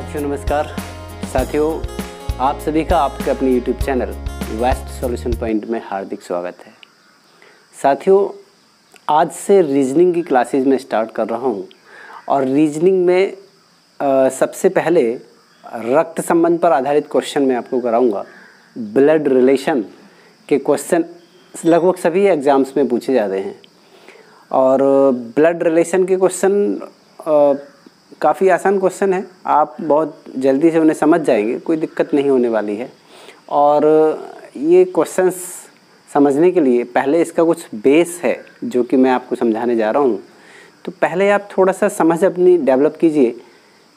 साथियों नमस्कार। साथियों आप सभी का आपके अपने YouTube channel waste solution point में हार्दिक स्वागत है। साथियों आज से रीजनिंग की क्लासेस में स्टार्ट कर रहा हूं और रीजनिंग में सबसे पहले रक्त संबंध पर आधारित क्वेश्चन मैं आपको कराऊंगा। ब्लड रिलेशन के क्वेश्चन लगभग सभी एग्ज़ाम्स में पूछे जाते हैं और ब्लड रिलेशन के क्वेश्चन काफ़ी आसान क्वेश्चन है, आप बहुत जल्दी से उन्हें समझ जाएंगे, कोई दिक्कत नहीं होने वाली है। और ये क्वेश्चंस समझने के लिए पहले इसका कुछ बेस है जो कि मैं आपको समझाने जा रहा हूँ। तो पहले आप थोड़ा सा समझ अपनी डेवलप कीजिए,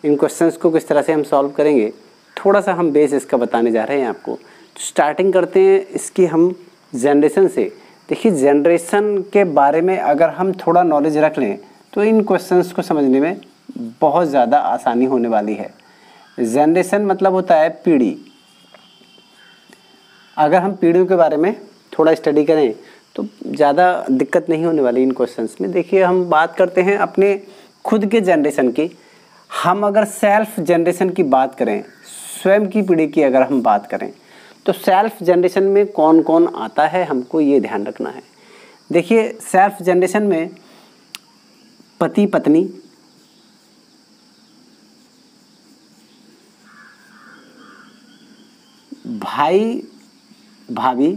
इन क्वेश्चंस को किस तरह से हम सॉल्व करेंगे, थोड़ा सा हम बेस इसका बताने जा रहे हैं आपको। तो स्टार्टिंग करते हैं इसकी हम जनरेशन से। देखिए जनरेशन के बारे में अगर हम थोड़ा नॉलेज रख लें तो इन क्वेश्चंस को समझने में बहुत ज़्यादा आसानी होने वाली है। जनरेशन मतलब होता है पीढ़ी। अगर हम पीढ़ियों के बारे में थोड़ा स्टडी करें तो ज़्यादा दिक्कत नहीं होने वाली इन क्वेश्चंस में। देखिए हम बात करते हैं अपने खुद के जनरेशन की। हम अगर सेल्फ जनरेशन की बात करें, स्वयं की पीढ़ी की अगर हम बात करें तो सेल्फ जनरेशन में कौन कौन आता है हमको ये ध्यान रखना है। देखिए सेल्फ जनरेशन में पति पत्नी, भाई भाभी,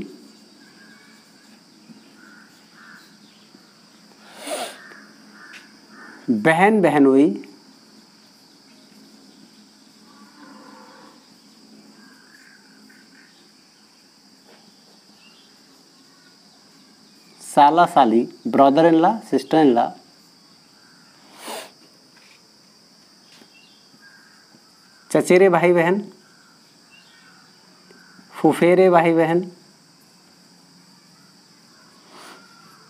बहन बहनोई, साला साली, brother in law, sister in law, चचेरे भाई बहन, फुफेरे भाई बहन,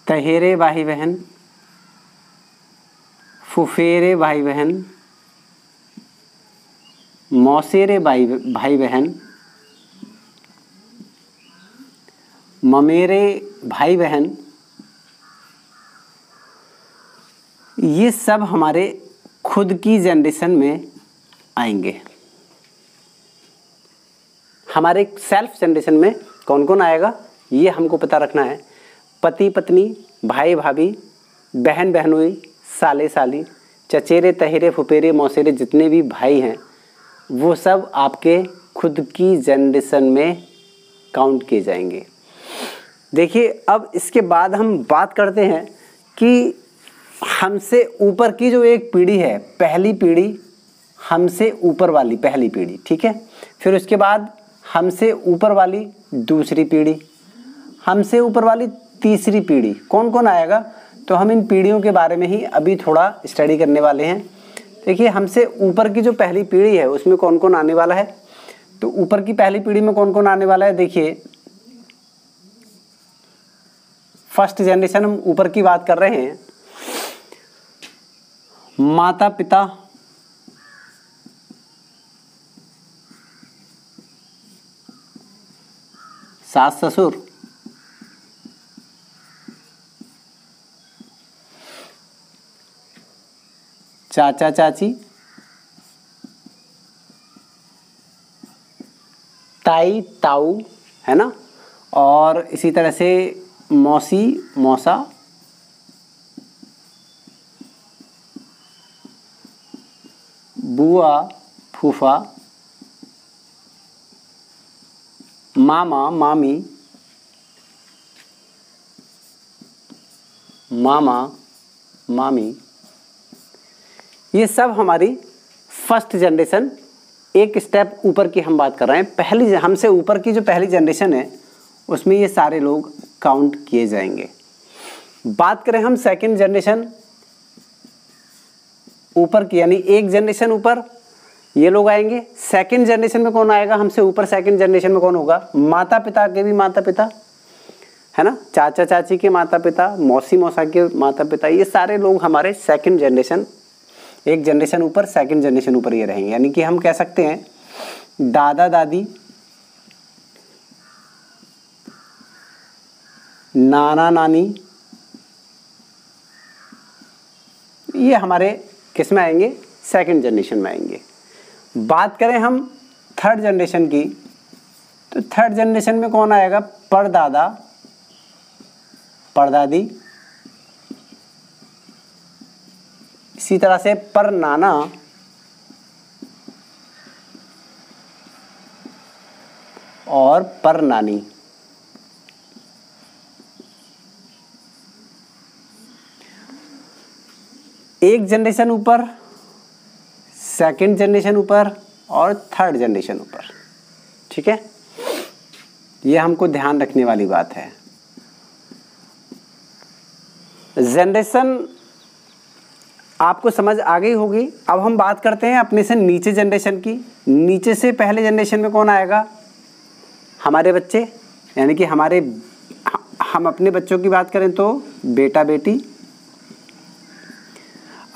तहेरे भाई बहन, फुफेरे भाई बहन, मौसेरे भाई बहन, ममेरे भाई बहन, ये सब हमारे खुद की जनरेशन में आएंगे। हमारे सेल्फ जनरेशन में कौन कौन आएगा ये हमको पता रखना है। पति पत्नी, भाई भाभी, बहन बहनोई, साले साली, चचेरे तहेरे फुफेरे मौसेरे, जितने भी भाई हैं वो सब आपके खुद की जनरेशन में काउंट किए जाएंगे। देखिए अब इसके बाद हम बात करते हैं कि हमसे ऊपर की जो एक पीढ़ी है, पहली पीढ़ी, हमसे ऊपर वाली पहली पीढ़ी, ठीक है। फिर उसके बाद हमसे ऊपर वाली दूसरी पीढ़ी, हमसे ऊपर वाली तीसरी पीढ़ी, कौन कौन आएगा तो हम इन पीढ़ियों के बारे में ही अभी थोड़ा स्टडी करने वाले हैं। देखिए हमसे ऊपर की जो पहली पीढ़ी है उसमें कौन कौन आने वाला है। तो ऊपर की पहली पीढ़ी में कौन कौन आने वाला है, देखिए फर्स्ट जनरेशन हम ऊपर की बात कर रहे हैं। माता पिता, सास ससुर, चाचा चाची, ताई ताऊ, है ना। और इसी तरह से मौसी मौसा, बुआ फूफा, मामा मामी, मामा मामी, ये सब हमारी फर्स्ट जनरेशन। एक स्टेप ऊपर की हम बात कर रहे हैं। पहली हमसे ऊपर की जो पहली जनरेशन है उसमें ये सारे लोग काउंट किए जाएंगे। बात करें हम सेकंड जनरेशन ऊपर की, यानी एक जनरेशन ऊपर ये लोग आएंगे। सेकंड जनरेशन में कौन आएगा हमसे ऊपर, सेकंड जनरेशन में कौन होगा, माता पिता के भी माता पिता, है ना, चाचा चाची के माता पिता, मौसी मौसा के माता पिता, ये सारे लोग हमारे सेकंड जनरेशन, एक जनरेशन ऊपर, सेकंड जनरेशन ऊपर ये रहेंगे। यानी कि हम कह सकते हैं दादा दादी, नाना नानी, ये हमारे किस में आएंगे, सेकंड जनरेशन में आएंगे। बात करें हम थर्ड जनरेशन की, तो थर्ड जनरेशन में कौन आएगा? परदादा, परदादी, इसी तरह से परनाना और परनानी। एक जनरेशन ऊपर, सेकंड जनरेशन ऊपर और थर्ड जनरेशन ऊपर। ठीक है, ये हमको ध्यान रखने वाली बात है। जनरेशन आपको समझ आ गई होगी। अब हम बात करते हैं अपने से नीचे जनरेशन की। नीचे से पहले जनरेशन में कौन आएगा? हमारे बच्चे, यानी कि हम अपने बच्चों की बात करें तो बेटा बेटी।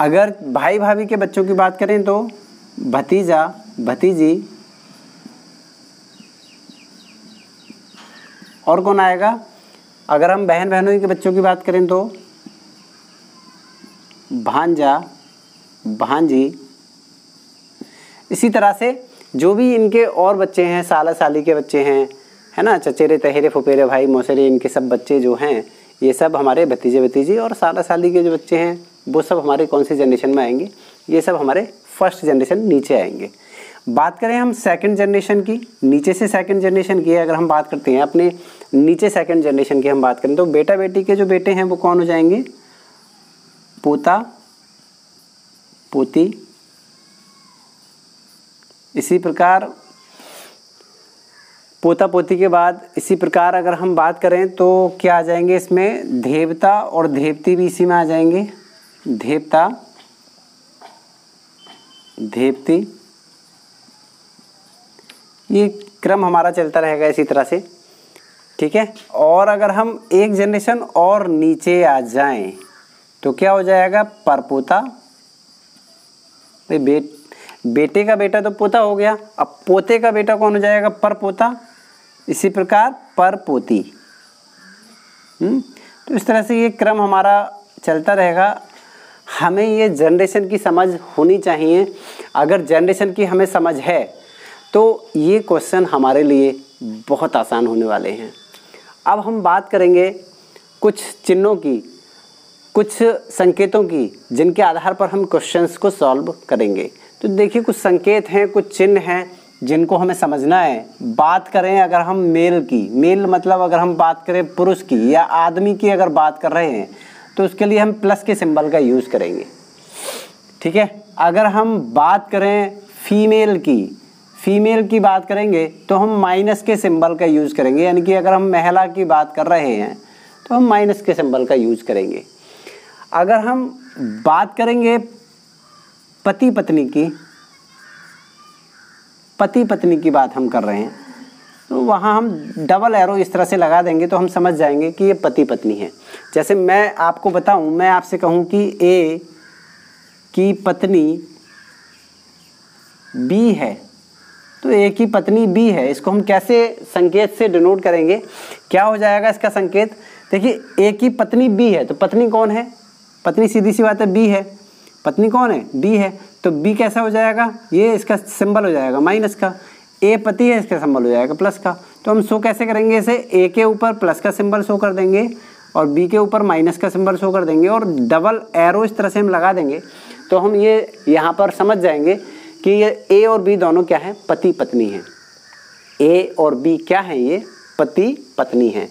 अगर भाई भाभी के बच्चों की बात करें तो भतीजा भतीजी। और कौन आएगा? अगर हम बहन बहनों के बच्चों की बात करें तो भांजा भांजी। इसी तरह से जो भी इनके और बच्चे हैं, साला साली के बच्चे हैं, है ना, चचेरे तहेरे फुफेरे भाई मौसेरे, इनके सब बच्चे जो हैं ये सब हमारे भतीजे भतीजी। और साला साली के जो बच्चे हैं वो सब हमारे कौन सी जनरेशन में आएंगे? ये सब हमारे फर्स्ट जनरेशन नीचे आएंगे। बात करें हम सेकंड जनरेशन की, नीचे से सेकंड जनरेशन की अगर हम बात करते हैं, अपने नीचे सेकंड जनरेशन की हम बात करें तो बेटा बेटी के जो बेटे हैं वो कौन हो जाएंगे? पोता पोती। इसी प्रकार पोता पोती के बाद इसी प्रकार अगर हम बात करें तो क्या आ जाएंगे इसमें? देवता और देवती भी इसी में आ जाएंगे। देवता देवती, ये क्रम हमारा चलता रहेगा इसी तरह से। ठीक है, और अगर हम एक जनरेशन और नीचे आ जाएं तो क्या हो जाएगा? परपोता। बेटे का बेटा तो पोता हो गया, अब पोते का बेटा कौन हो जाएगा? परपोता। इसी प्रकार परपोती। तो इस तरह से ये क्रम हमारा चलता रहेगा। हमें ये जनरेशन की समझ होनी चाहिए। अगर जनरेशन की हमें समझ है तो ये क्वेश्चन हमारे लिए बहुत आसान होने वाले हैं। अब हम बात करेंगे कुछ चिन्हों की, कुछ संकेतों की, जिनके आधार पर हम क्वेश्चंस को सॉल्व करेंगे। तो देखिए, कुछ संकेत हैं, कुछ चिन्ह हैं जिनको हमें समझना है। बात करें अगर हम मेल की, मेल मतलब अगर हम बात करें पुरुष की या आदमी की अगर बात कर रहे हैं तो उसके लिए हम प्लस के सिंबल का यूज़ करेंगे। ठीक है, अगर हम बात करें फीमेल की बात करेंगे तो हम माइनस के सिंबल का यूज़ करेंगे। यानी कि अगर हम महिला की बात कर रहे हैं तो हम माइनस के सिंबल का यूज़ करेंगे। अगर हम बात करेंगे पति पत्नी की बात हम कर रहे हैं तो वहाँ हम डबल एरो इस तरह से लगा देंगे तो हम समझ जाएंगे कि ये पति पत्नी है। जैसे मैं आपको बताऊं, मैं आपसे कहूं कि ए की पत्नी बी है तो ए की पत्नी बी है। इसको हम कैसे संकेत से डिनोट करेंगे? क्या हो जाएगा इसका संकेत? देखिए, ए की पत्नी बी है तो पत्नी कौन है? पत्नी सीधी सी बात है बी है। पत्नी कौन है? बी है। तो बी कैसा हो जाएगा? ये इसका सिंबल हो जाएगा माइनस का। ए पति है, इसका सिंबल हो जाएगा प्लस का। तो हम शो कैसे करेंगे इसे? ए के ऊपर प्लस का सिंबल शो कर देंगे और बी के ऊपर माइनस का सिंबल शो कर देंगे और डबल एरो इस तरह से हम लगा देंगे तो हम ये यहाँ पर समझ जाएंगे कि ये ए और बी दोनों क्या है? पति पत्नी हैं। ए और बी क्या है? ये पति पत्नी हैं।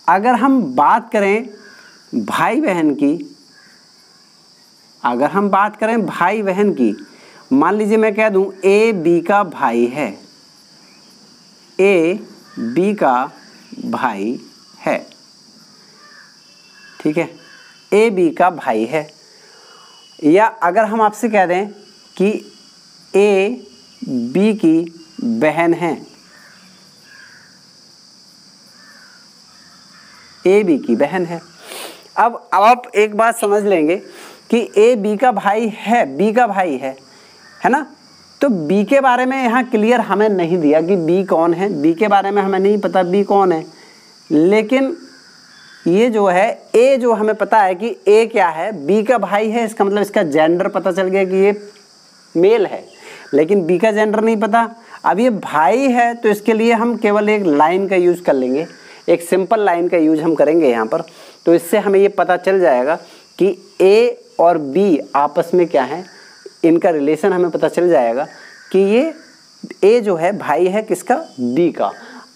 अगर हम बात करें भाई बहन की, अगर हम बात करें भाई बहन की, मान लीजिए मैं कह दूं ए बी का भाई है, ए बी का भाई है। ठीक है, ए बी का भाई है। या अगर हम आपसे कह दें कि ए बी की बहन है, ए बी की बहन है। अब आप एक बात समझ लेंगे कि ए बी का भाई है, बी का भाई है ना? तो बी के बारे में यहाँ क्लियर हमें नहीं दिया कि बी कौन है। बी के बारे में हमें नहीं पता बी कौन है, लेकिन ये जो है ए जो हमें पता है कि ए क्या है? बी का भाई है। इसका मतलब इसका जेंडर पता चल गया कि ये मेल है। लेकिन बी का जेंडर नहीं पता। अब ये भाई है तो इसके लिए हम केवल एक लाइन का यूज़ कर लेंगे, एक सिंपल लाइन का यूज हम करेंगे यहाँ पर। तो इससे हमें ये पता चल जाएगा कि ए और बी आपस में क्या है, इनका रिलेशन हमें पता चल जाएगा कि ये ए जो है भाई है किसका, बी का।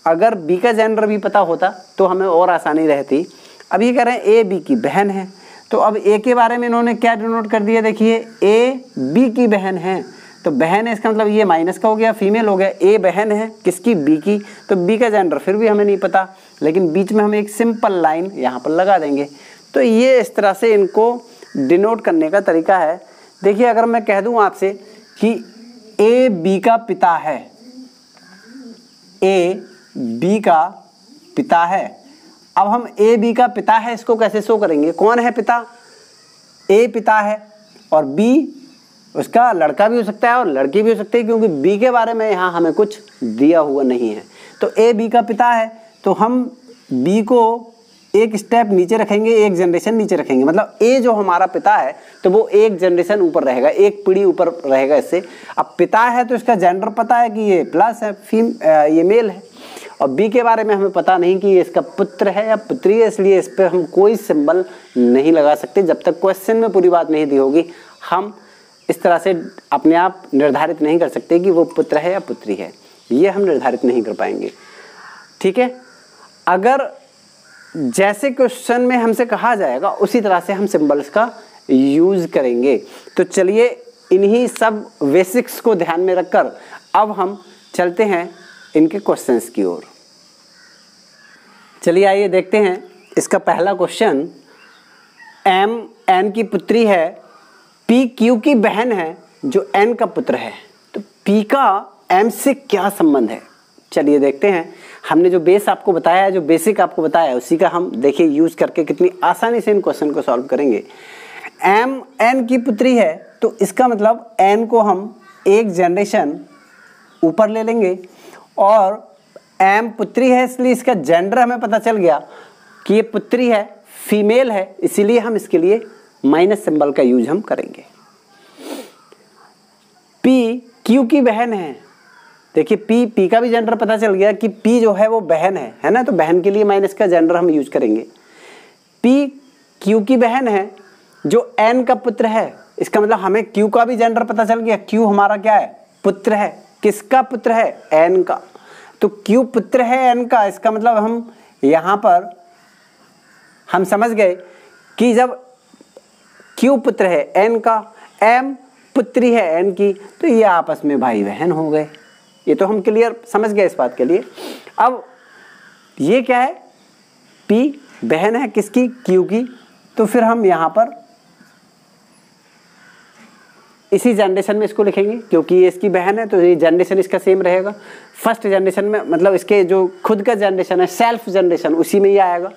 अगर बी का जेंडर भी पता होता तो हमें और आसानी रहती। अब ये कह रहे हैं ए बी की बहन है, तो अब ए के बारे में इन्होंने क्या डिनोट कर दिया, देखिए ए बी की बहन है, तो बहन है इसका मतलब ये माइनस का हो गया, फीमेल हो गया। ए बहन है किसकी, बी की, तो बी का जेंडर फिर भी हमें नहीं पता, लेकिन बीच में हम एक सिंपल लाइन यहाँ पर लगा देंगे। तो ये इस तरह से इनको डिनोट करने का तरीका है। देखिए अगर मैं कह दूं आपसे कि ए बी का पिता है, ए बी का पिता है, अब हम ए बी का पिता है इसको कैसे शो करेंगे, कौन है पिता, ए पिता है और बी उसका लड़का भी हो सकता है और लड़की भी हो सकती है, क्योंकि बी के बारे में यहाँ हमें कुछ दिया हुआ नहीं है। तो ए बी का पिता है तो हम बी को एक स्टेप नीचे रखेंगे, एक जनरेशन नीचे रखेंगे, मतलब ए जो हमारा पिता है तो वो एक जनरेशन ऊपर रहेगा, एक पीढ़ी ऊपर रहेगा इससे। अब पिता है तो इसका जेंडर पता है कि ये प्लस है, ये मेल है, और बी के बारे में हमें पता नहीं कि ये इसका पुत्र है या पुत्री है, इसलिए इस पर हम कोई सिंबल नहीं लगा सकते जब तक क्वेश्चन में पूरी बात नहीं दी होगी। हम इस तरह से अपने आप निर्धारित नहीं कर सकते कि वो पुत्र है या पुत्री है, ये हम निर्धारित नहीं कर पाएंगे। ठीक है, अगर जैसे क्वेश्चन में हमसे कहा जाएगा उसी तरह से हम सिंबल्स का यूज करेंगे। तो चलिए इन्हीं सब बेसिक्स को ध्यान में रखकर अब हम चलते हैं इनके क्वेश्चंस की ओर। चलिए आइए देखते हैं इसका पहला क्वेश्चन। एम एन की पुत्री है, पी क्यू की बहन है जो एन का पुत्र है, तो पी का एम से क्या संबंध है। चलिए देखते हैं। हमने जो बेस आपको बताया है, जो बेसिक आपको बताया है, उसी का हम देखिए यूज करके कितनी आसानी से इन क्वेश्चन को सॉल्व करेंगे। एम एन की पुत्री है तो इसका मतलब एन को हम एक जनरेशन ऊपर ले लेंगे, और एम पुत्री है इसलिए इसका जेंडर हमें पता चल गया कि ये पुत्री है, फीमेल है, इसीलिए हम इसके लिए माइनस सिंबल का यूज हम करेंगे। पी क्यू की बहन है, देखिए पी का भी जेंडर पता चल गया कि पी जो है वो बहन है ना, तो बहन के लिए माइनस का जेंडर हम यूज करेंगे। पी क्यू की बहन है जो एन का पुत्र है, इसका मतलब हमें क्यू का भी जेंडर पता चल गया। क्यू हमारा क्या है, पुत्र है, किसका पुत्र है, एन का, तो क्यू पुत्र है एन का, इसका मतलब हम यहाँ पर हम समझ गए कि जब क्यू पुत्र है एन का, एम पुत्री है एन की, तो ये आपस में भाई बहन हो गए। ये तो हम क्लियर समझ गए इस बात के लिए। अब ये क्या है, पी बहन है किसकी, क्यू की, तो फिर हम यहाँ पर इसी जनरेशन में इसको लिखेंगे, क्योंकि ये इसकी बहन है तो ये जनरेशन इसका सेम रहेगा। फर्स्ट जनरेशन में मतलब इसके जो खुद का जनरेशन है, सेल्फ जनरेशन, उसी में ही आएगा।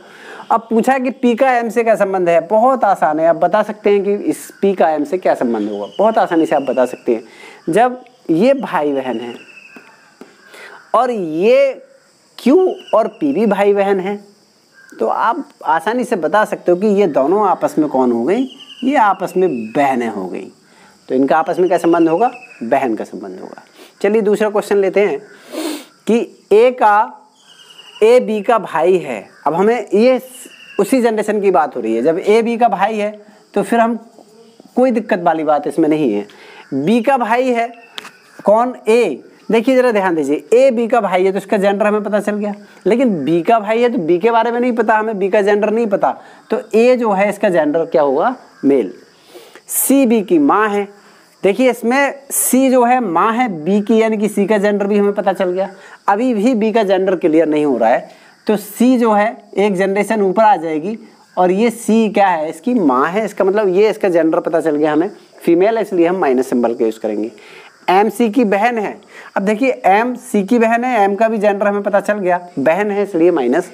अब पूछा है कि पी का एम से क्या संबंध है, बहुत आसान है। आप बता सकते हैं कि इस पी का एम से क्या संबंध होगा, बहुत आसानी से आप बता सकते हैं। जब ये भाई बहन है और ये क्यू और पी भी भाई बहन है, तो आप आसानी से बता सकते हो कि ये दोनों आपस में कौन हो गई, ये आपस में बहनें हो गई। तो इनका आपस में क्या संबंध होगा, बहन का संबंध होगा। चलिए दूसरा क्वेश्चन लेते हैं कि ए बी का भाई है। अब हमें ये उसी जनरेशन की बात हो रही है, जब ए बी का भाई है तो फिर हम कोई दिक्कत वाली बात इसमें नहीं है। बी का भाई है कौन, ए, देखिए जरा ध्यान दीजिए, ए बी का भाई है तो इसका जेंडर हमें पता चल गया, लेकिन बी का भाई है तो बी के बारे में नहीं पता, हमें बी का जेंडर नहीं पता, तो ए जो है इसका जेंडर क्या होगा, मेल। सी बी की माँ है, देखिए इसमें सी जो है माँ है बी की, यानी कि सी का जेंडर भी हमें पता चल गया। अभी भी बी का जेंडर क्लियर नहीं हो रहा है, तो सी जो है एक जनरेशन ऊपर आ जाएगी, और ये सी क्या है, इसकी माँ है, इसका मतलब ये इसका जेंडर पता चल गया हमें, फीमेल है, इसलिए हम माइनस सिंबल का यूज करेंगे। एम सी की बहन है, अब देखिए एम सी की बहन है, एम का भी जेंडर हमें पता चल गया, बहन है इसलिए माइनस।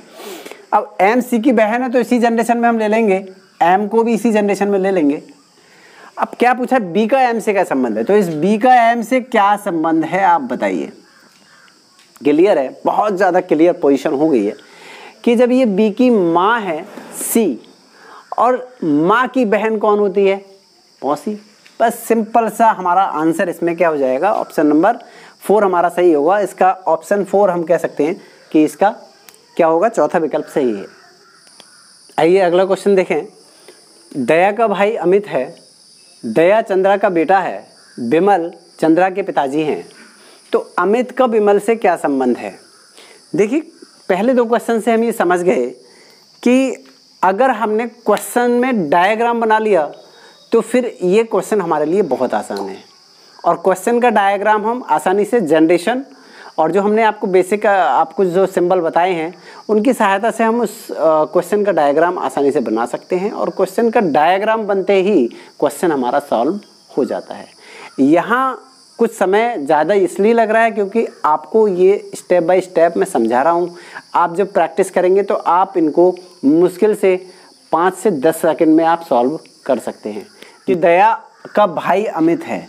अब एम सी की बहन है तो इसी जनरेशन में हम ले लेंगे, एम को भी इसी जनरेशन में ले लेंगे। अब क्या पूछा, बी का एम से क्या संबंध है, तो इस बी का एम से क्या संबंध है आप बताइए। क्लियर है, बहुत ज़्यादा क्लियर पोजीशन हो गई है कि जब ये बी की माँ है सी, और माँ की बहन कौन होती है, मौसी, बस सिंपल सा हमारा आंसर इसमें क्या हो जाएगा, ऑप्शन नंबर 4 हमारा सही होगा। इसका ऑप्शन 4 हम कह सकते हैं कि इसका क्या होगा, चौथा विकल्प सही है। आइए अगला क्वेश्चन देखें। दया का भाई अमित है, दया चंद्रा का बेटा है, विमल चंद्रा के पिताजी हैं, तो अमित का विमल से क्या संबंध है। देखिए पहले 2 क्वेश्चन से हम ये समझ गए कि अगर हमने क्वेश्चन में डायग्राम बना लिया तो फिर ये क्वेश्चन हमारे लिए बहुत आसान है। और क्वेश्चन का डायग्राम हम आसानी से जनरेशन और जो हमने आपको बेसिक आपको जो सिंबल बताए हैं उनकी सहायता से हम उस क्वेश्चन का डायग्राम आसानी से बना सकते हैं। और क्वेश्चन का डायग्राम बनते ही क्वेश्चन हमारा सॉल्व हो जाता है। यहाँ कुछ समय ज़्यादा इसलिए लग रहा है क्योंकि आपको ये स्टेप बाय स्टेप मैं समझा रहा हूँ। आप जब प्रैक्टिस करेंगे तो आप इनको मुश्किल से 5 से 10 सेकंड में आप सॉल्व कर सकते हैं। कि दया का भाई अमित है,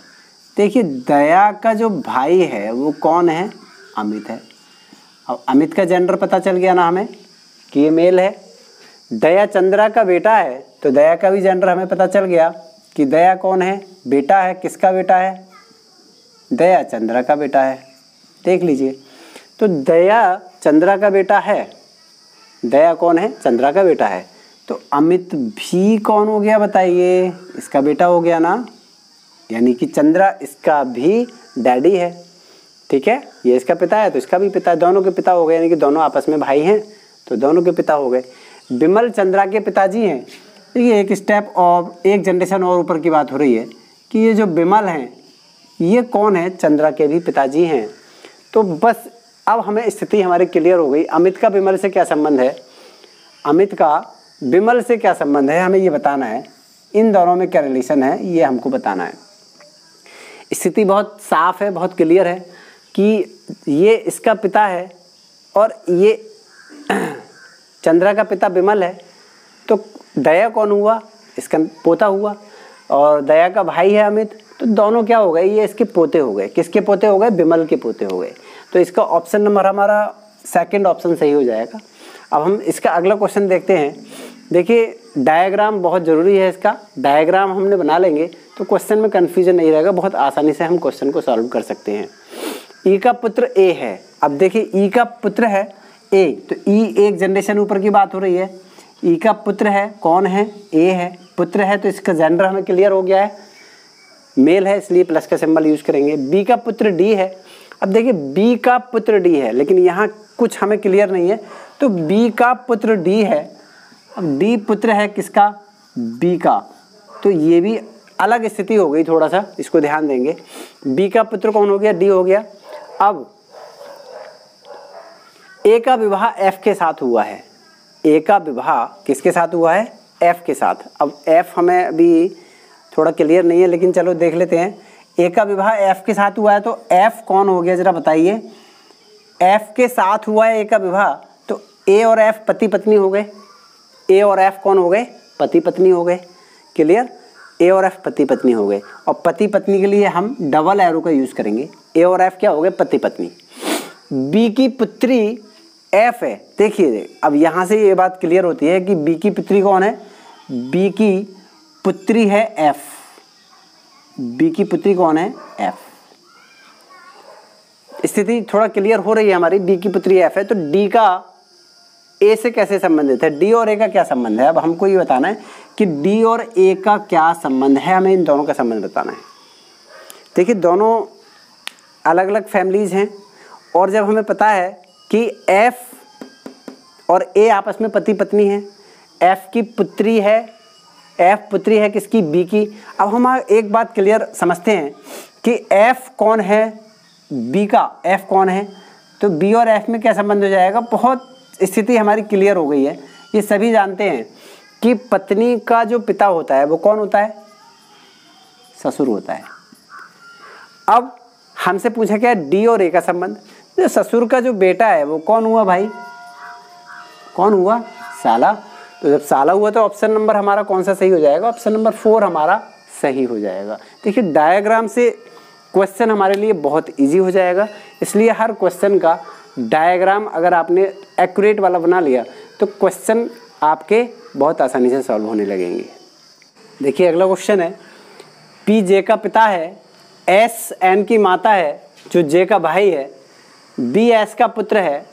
देखिए दया का जो भाई है वो कौन है, अमित है। अब अमित का जेंडर पता चल गया ना हमें कि ये मेल है। दया चंद्रा का बेटा है तो दया का भी जेंडर हमें पता चल गया कि दया कौन है, बेटा है। किसका बेटा है, दया चंद्रा का बेटा है। देख लीजिए, तो दया चंद्रा का बेटा है, दया कौन है, चंद्रा का बेटा है। तो अमित भी कौन हो गया बताइए, इसका बेटा हो गया ना, यानी कि चंद्रा इसका भी डैडी है। ठीक है, ये इसका पिता है तो इसका भी पिता है, दोनों के पिता हो गए, यानी कि दोनों आपस में भाई हैं तो दोनों के पिता हो गए। विमल चंद्रा के पिताजी हैं। देखिए एक स्टेप और एक जनरेशन और ऊपर की बात हो रही है कि ये जो विमल हैं ये कौन है, चंद्रा के भी पिताजी हैं। तो बस अब हमें स्थिति हमारी क्लियर हो गई। अमित का विमल से क्या संबंध है, अमित का विमल से क्या संबंध है, हमें ये बताना है। इन दोनों में क्या रिलेशन है ये हमको बताना है। स्थिति बहुत साफ है, बहुत क्लियर है कि ये इसका पिता है और ये चंद्रा का पिता विमल है। तो दया कौन हुआ, इसका पोता हुआ, और दया का भाई है अमित, तो दोनों क्या हो गए, ये इसके पोते हो गए। किसके पोते हो गए, विमल के पोते हो गए। तो इसका ऑप्शन नंबर हमारा सेकंड ऑप्शन सही हो जाएगा। अब हम इसका अगला क्वेश्चन देखते हैं। देखिए डायग्राम बहुत ज़रूरी है, इसका डायग्राम हमने बना लेंगे तो क्वेश्चन में कन्फ्यूजन नहीं रहेगा, बहुत आसानी से हम क्वेश्चन को सॉल्व कर सकते हैं। ई का पुत्र ए है। अब देखिए ई का पुत्र है ए, तो ई एक जनरेशन ऊपर की बात हो रही है। ई का पुत्र है, कौन है, ए है, पुत्र है, तो इसका जेंडर हमें क्लियर हो गया है, मेल है, इसलिए प्लस का सिंबल यूज करेंगे। बी का पुत्र डी है। अब देखिए बी का पुत्र डी है, लेकिन यहाँ कुछ हमें क्लियर नहीं है, तो बी का पुत्र डी है। अब डी पुत्र है किसका, बी का, तो ये भी अलग स्थिति हो गई, थोड़ा सा इसको ध्यान देंगे। बी का पुत्र कौन हो गया, डी हो गया। अब ए का विवाह एफ के साथ हुआ है। ए का विवाह किसके साथ हुआ है, एफ के साथ। अब एफ हमें अभी थोड़ा क्लियर नहीं है, लेकिन चलो देख लेते हैं। ए का विवाह एफ के साथ हुआ है, तो एफ कौन हो गया जरा बताइए। एफ के साथ हुआ है ए का विवाह, तो ए और एफ पति पत्नी हो गए। ए और एफ कौन हो गए, पति पत्नी हो गए। क्लियर, ए और एफ पति पत्नी हो गए। और पति पत्नी के लिए हम डबल एरो का यूज करेंगे। ए और एफ क्या हो गए, पति पत्नी। बी की पुत्री एफ है। देखिए अब यहाँ से ये बात क्लियर होती है कि बी की पुत्री कौन है, बी की पुत्री है एफ। बी की पुत्री कौन है, एफ। स्थिति थोड़ा क्लियर हो रही है हमारी, बी की पुत्री एफ है, तो डी का ए से कैसे संबंधित है, डी और ए का क्या संबंध है। अब हमको ये बताना है कि डी और ए का क्या संबंध है, हमें इन दोनों का संबंध बताना है। देखिए दोनों अलग अलग फैमिलीज हैं, और जब हमें पता है कि एफ और ए आपस में पति पत्नी है, एफ की पुत्री है, एफ पुत्री है किसकी, बी की। अब हम एक बात क्लियर समझते हैं कि एफ कौन है, बी का एफ कौन है, तो बी और एफ में क्या संबंध हो जाएगा। बहुत स्थिति हमारी क्लियर हो गई है। ये सभी जानते हैं कि पत्नी का जो पिता होता है वो कौन होता है, ससुर होता है। अब हमसे पूछा क्या, डी और ए का संबंध। जो ससुर का जो बेटा है वो कौन हुआ भाई, कौन हुआ, साला। तो जब साला हुआ तो ऑप्शन नंबर हमारा कौन सा सही हो जाएगा, ऑप्शन नंबर 4 हमारा सही हो जाएगा। देखिए डायग्राम से क्वेश्चन हमारे लिए बहुत इजी हो जाएगा, इसलिए हर क्वेश्चन का डायग्राम अगर आपने एक्यूरेट वाला बना लिया तो क्वेश्चन आपके बहुत आसानी से सॉल्व होने लगेंगे। देखिए अगला क्वेश्चन है, P J का पिता है, S N की माता है जो J का भाई है, B S का पुत्र है,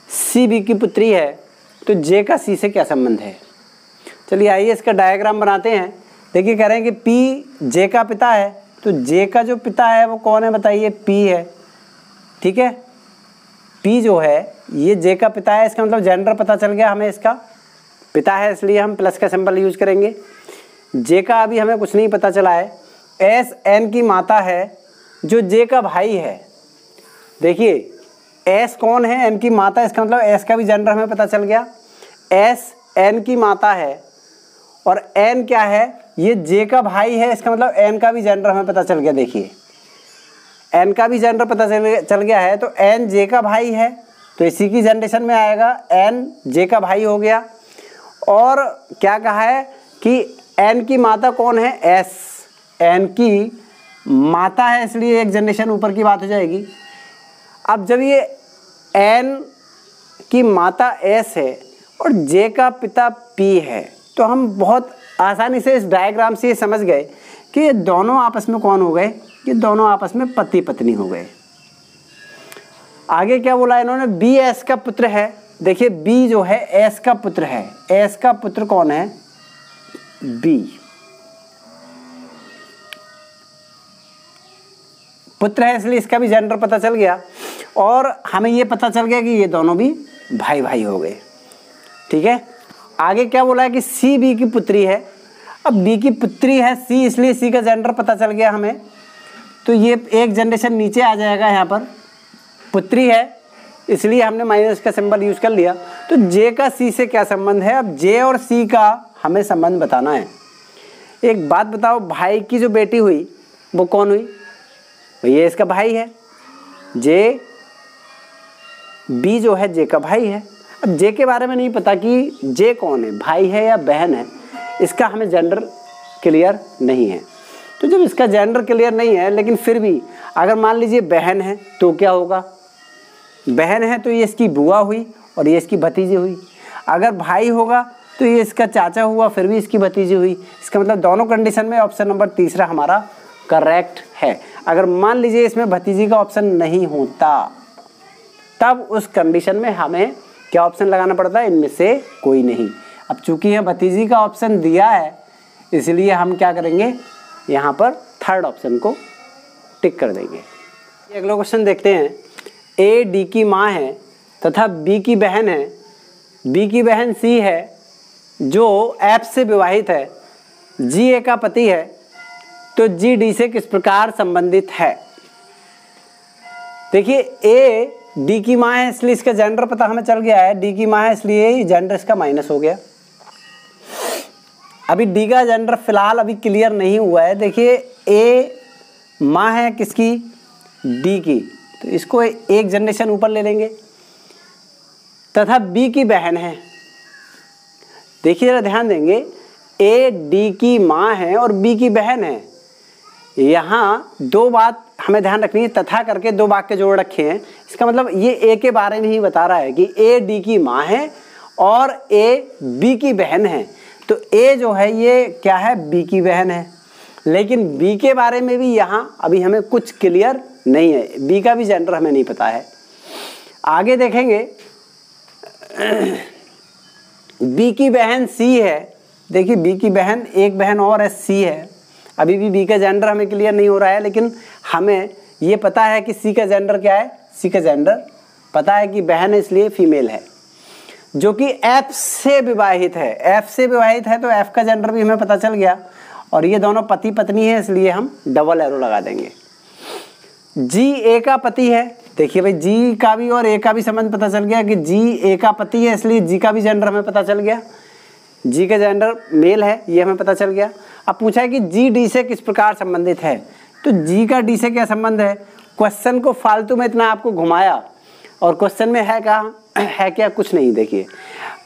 C B की पुत्री है, तो J का C से क्या संबंध है। चलिए आइए इसका डायग्राम बनाते हैं। देखिए कह रहे हैं कि P J का पिता है, तो J का जो पिता है वो कौन है बताइए, P है। ठीक है, P जो है ये J का पिता है, इसका मतलब जेंडर पता चल गया हमें, इसका पिता है इसलिए हम प्लस का सिंबल यूज करेंगे। J का अभी हमें कुछ नहीं पता चला है। S N की माता है जो J का भाई है। देखिए S कौन है, N की माता, इसका मतलब S का भी जेंडर हमें पता चल गया। S N की माता है और N क्या है, ये J का भाई है, इसका मतलब N का भी जेंडर हमें पता चल गया। देखिए N का भी जेंडर पता चल गया है, तो N J का भाई है, तो इसी की जनरेशन में आएगा, N J का भाई हो गया। और क्या कहा है कि N की माता कौन है, S N की माता है, इसलिए एक जनरेशन ऊपर की बात हो जाएगी। अब जब ये N की माता S है और J का पिता P है, तो हम बहुत आसानी से इस डायग्राम से ये समझ गए कि ये दोनों आपस में कौन हो गए, ये दोनों आपस में पति पत्नी हो गए। आगे क्या बोला इन्होंने, B S का पुत्र है। देखिए B जो है S का पुत्र है, S का पुत्र कौन है, B पुत्र है, इसलिए इसका भी जेंडर पता चल गया और हमें ये पता चल गया कि ये दोनों भी भाई भाई हो गए। ठीक है, आगे क्या बोला है कि C B की पुत्री है। अब B की पुत्री है C, इसलिए C का जेंडर पता चल गया हमें, तो ये एक जनरेशन नीचे आ जाएगा। यहाँ पर पुत्री है इसलिए हमने माइनस का सिंबल यूज कर लिया। तो J का C से क्या संबंध है, अब J और C का हमें संबंध बताना है। एक बात बताओ, भाई की जो बेटी हुई वो कौन हुई, ये इसका भाई है। J B जो है J का भाई है। अब J के बारे में नहीं पता कि J कौन है, भाई है या बहन है, इसका हमें जेंडर क्लियर नहीं है। तो जब इसका जेंडर क्लियर नहीं है, लेकिन फिर भी अगर मान लीजिए बहन है तो क्या होगा, बहन है तो ये इसकी बुआ हुई और ये इसकी भतीजी हुई। अगर भाई होगा तो ये इसका चाचा हुआ, फिर भी इसकी भतीजी हुई। इसका मतलब दोनों कंडीशन में ऑप्शन नंबर तीसरा हमारा करेक्ट है। अगर मान लीजिए इसमें भतीजी का ऑप्शन नहीं होता, तब उस कंडीशन में हमें क्या ऑप्शन लगाना पड़ता है, इनमें से कोई नहीं। अब चूंकि यह भतीजी का ऑप्शन दिया है, इसलिए हम क्या करेंगे, यहाँ पर थर्ड ऑप्शन को टिक कर देंगे। अगला क्वेश्चन देखते हैं। A D की माँ है तथा B की बहन है। B की बहन C है जो F से विवाहित है। G A का पति है, तो G D से किस प्रकार संबंधित है। देखिए A D की माँ है इसलिए इसका जेंडर पता हमें चल गया है, D की माँ है इसलिए जेंडर इसका माइनस हो गया। अभी D का जेंडर फिलहाल अभी क्लियर नहीं हुआ है। देखिए A माँ है किसकी, D की, तो इसको एक जनरेशन ऊपर ले लेंगे, तथा B की बहन है। देखिए जरा ध्यान देंगे, A D की माँ है और B की बहन है। यहाँ दो बात हमें ध्यान रखनी है, तथा करके दो वाक्य जोड़ रखे हैं। इसका मतलब ये A के बारे में ही बता रहा है कि A D की माँ है और A B की बहन है। तो A जो है ये क्या है, B की बहन है, लेकिन B के बारे में भी यहाँ अभी हमें कुछ क्लियर नहीं है, B का भी जेंडर हमें नहीं पता है। आगे देखेंगे, B की बहन C है। देखिए B की बहन, एक बहन और है C है। अभी भी B का जेंडर हमें क्लियर नहीं हो रहा है, लेकिन हमें ये पता है कि C का जेंडर क्या है, C का जेंडर पता है कि बहन है इसलिए फीमेल है, जो कि F से विवाहित है। F से विवाहित है तो F का जेंडर भी हमें पता चल गया, और ये दोनों पति पत्नी है इसलिए हम डबल एरो लगा देंगे। G A का पति है। देखिए भाई G का भी और A का भी संबंध पता चल गया कि G A का पति है, इसलिए G का भी जेंडर हमें पता चल गया। G का जेंडर मेल है, ये हमें पता चल गया। अब पूछा है कि G D से किस प्रकार संबंधित है, तो G का D से क्या संबंध है। क्वेश्चन को फालतू में इतना आपको घुमाया और क्वेश्चन में है क्या, कुछ नहीं। देखिए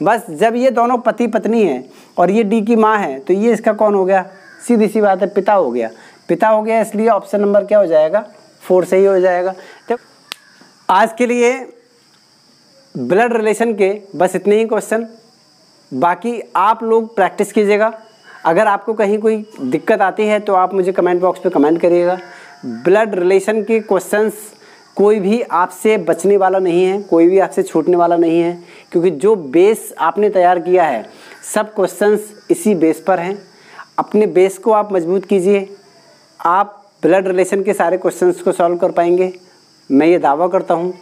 बस जब ये दोनों पति पत्नी हैं और ये D की माँ है, तो ये इसका कौन हो गया, सीधी सी बात है, पिता हो गया। पिता हो गया इसलिए ऑप्शन नंबर क्या हो जाएगा, 4 सही हो जाएगा। तो आज के लिए ब्लड रिलेशन के बस इतने ही क्वेश्चन, बाकी आप लोग प्रैक्टिस कीजिएगा। अगर आपको कहीं कोई दिक्कत आती है तो आप मुझे कमेंट बॉक्स पे कमेंट करिएगा। ब्लड रिलेशन के क्वेश्चंस कोई भी आपसे बचने वाला नहीं है, कोई भी आपसे छूटने वाला नहीं है, क्योंकि जो बेस आपने तैयार किया है सब क्वेश्चंस इसी बेस पर हैं। अपने बेस को आप मजबूत कीजिए, आप ब्लड रिलेशन के सारे क्वेश्चंस को सॉल्व कर पाएंगे, मैं ये दावा करता हूँ।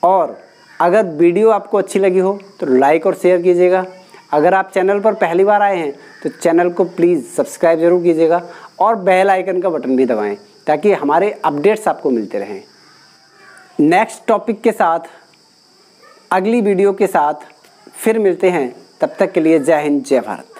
और अगर वीडियो आपको अच्छी लगी हो तो लाइक और शेयर कीजिएगा। अगर आप चैनल पर पहली बार आए हैं तो चैनल को प्लीज़ सब्सक्राइब ज़रूर कीजिएगा और बेल आइकन का बटन भी दबाएं ताकि हमारे अपडेट्स आपको मिलते रहें। नेक्स्ट टॉपिक के साथ अगली वीडियो के साथ फिर मिलते हैं, तब तक के लिए जय हिंद जय भारत।